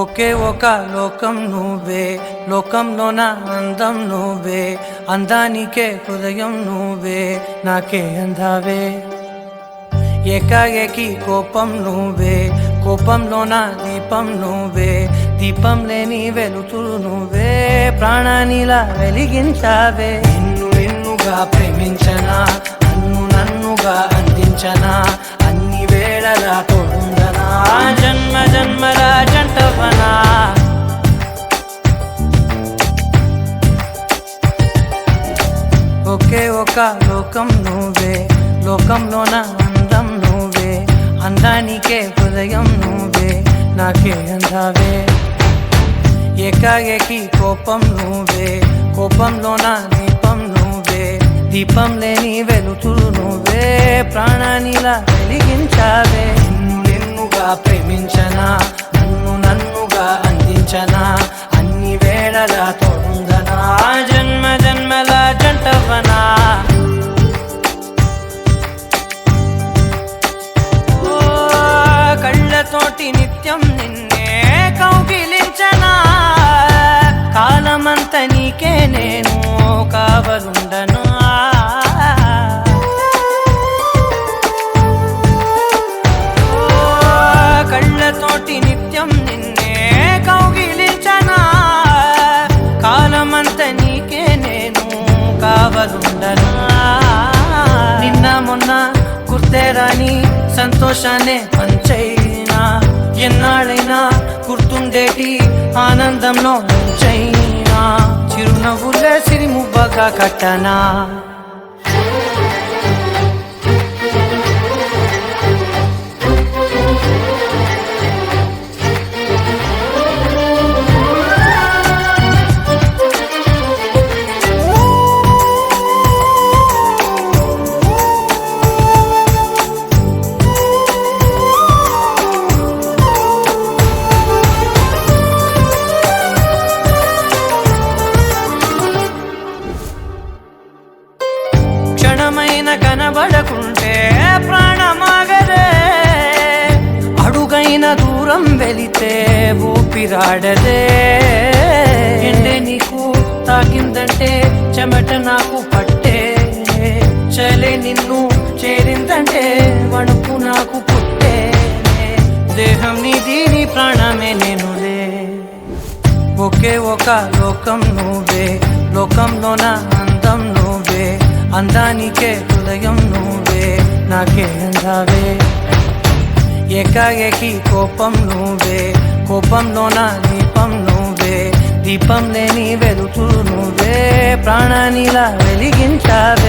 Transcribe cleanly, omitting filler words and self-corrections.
ఒకే ఒక లోకం నువ్వే, లోకంలోన అందం నువ్వే, అందానికే హృదయం నువ్వే, నాకే అందావే. ఏకాఏకి కోపం నువ్వే, కోపంలోన దీపం నువ్వే, దీపం లేని వెలుతురు నువ్వే, ప్రాణానిలా వెలిగించావే. నిన్ను నిన్నుగా ప్రేమించనా, నన్ను నన్నుగా అందించనా, అన్ని వేళలా తోడుందనా, జన్మ జన్మల జంటవనా. ఒకే ఒక లోకం నువ్వే, లోకంలోన అందం నువ్వే, అందానికే హృదయం నువ్వే, నాకే అందావే. ఏకాఏకి కోపం నువ్వే, కోపంలోన దీపం నువ్వే, దీపం లేని వెలుతురు నువ్వే, ప్రాణానిలా వెలిగించావే. నిన్ను నిన్నుగా ప్రేమించనా, నన్ను నన్నుగా అందించనా, అన్ని వేళలా తోడుందనా, జన్మ జన్మల జంటవనా. కళ్ళతోటి నిత్యం నిన్నే కౌగిలించనా, కాలమంత నీకే నేను కావలుండను. కళ్ళతోటి నిత్యం నిన్నే కౌగిలించనా, కాలమంత నీకే నేను కావలుండను. నిన్న మొన్న గుర్తేరాని సంతోషాన్ని పంచైనా, ఎన్నాళ్ళైనా గుర్తుండేటి ఆనందంలో ముంచైనా, చిరునవ్వులే సిరిముబ్బగా కట్టనా. క్షణమైన కనబడకుంటే ప్రాణమాగదే, అడుగైన దూరం వెళితే ఊపిరాడదే. ఎండే నీకు తాకిందంటే చెమట నాకు పట్టే, చలే నిన్ను చేరిందంటే వణుకు నాకు పుట్టే, దేహం నీది నీ ప్రాణమే నేనులే. ఒకే ఒక లోకం నువ్వే, లోకంలోన అందం నువ్వే, అందానికే హృదయం నువ్వే, నాకే అందావే. ఏకాఏకి కోపం నువ్వే, కోపంలోన దీపం నువ్వే, దీపం లేని వెలుతురు నువ్వే, ప్రాణానిలా వెలిగించావే.